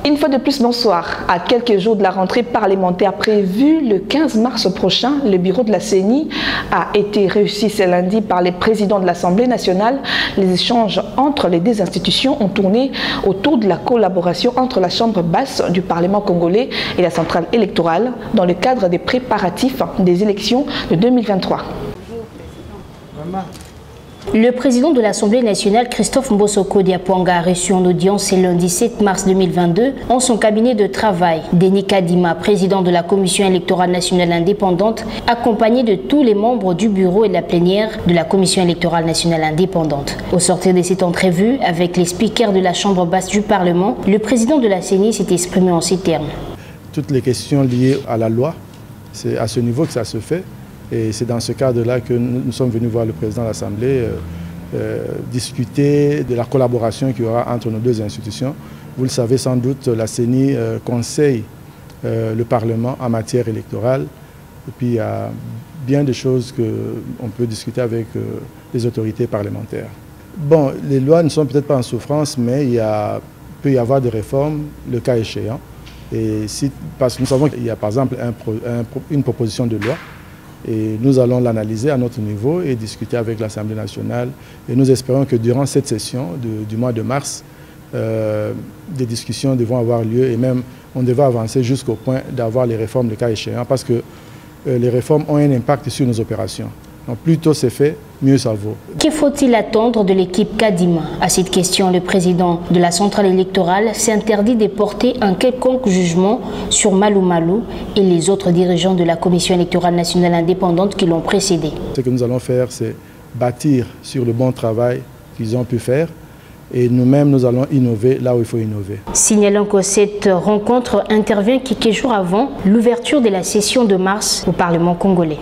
Une fois de plus, bonsoir. À quelques jours de la rentrée parlementaire prévue le 15 mars prochain, le bureau de la CENI a été réussi ce lundi par les présidents de l'Assemblée nationale. Les échanges entre les deux institutions ont tourné autour de la collaboration entre la Chambre basse du Parlement congolais et la centrale électorale dans le cadre des préparatifs des élections de 2023. Le président de l'Assemblée nationale, Christophe Mbosoko Diapwanga, a reçu en audience le lundi 7 mars 2022 en son cabinet de travail Denis Kadima, président de la Commission électorale nationale indépendante, accompagné de tous les membres du bureau et de la plénière de la Commission électorale nationale indépendante. Au sortir de cette entrevue avec les speakers de la Chambre basse du Parlement, le président de la CENI s'est exprimé en ces termes. Toutes les questions liées à la loi, c'est à ce niveau que ça se fait. Et c'est dans ce cadre-là que nous sommes venus voir le président de l'Assemblée discuter de la collaboration qu'il y aura entre nos deux institutions. Vous le savez sans doute, la CENI conseille le Parlement en matière électorale. Et puis il y a bien des choses qu'on peut discuter avec les autorités parlementaires. Bon, les lois ne sont peut-être pas en souffrance, mais il peut y avoir des réformes, le cas échéant. Et parce que nous savons qu'il y a par exemple une proposition de loi. Et nous allons l'analyser à notre niveau et discuter avec l'Assemblée nationale. Et nous espérons que durant cette session du mois de mars, des discussions devront avoir lieu et même on devra avancer jusqu'au point d'avoir les réformes de cas échéant parce que les réformes ont un impact sur nos opérations. Donc plus tôt c'est fait, mieux ça vaut. Que faut-il attendre de l'équipe Kadima? À cette question, le président de la centrale électorale s'interdit de porter un quelconque jugement sur Malou Malou et les autres dirigeants de la Commission électorale nationale indépendante qui l'ont précédé. Ce que nous allons faire, c'est bâtir sur le bon travail qu'ils ont pu faire et nous-mêmes, nous allons innover là où il faut innover. Signalons que cette rencontre intervient quelques jours avant l'ouverture de la session de mars au Parlement congolais.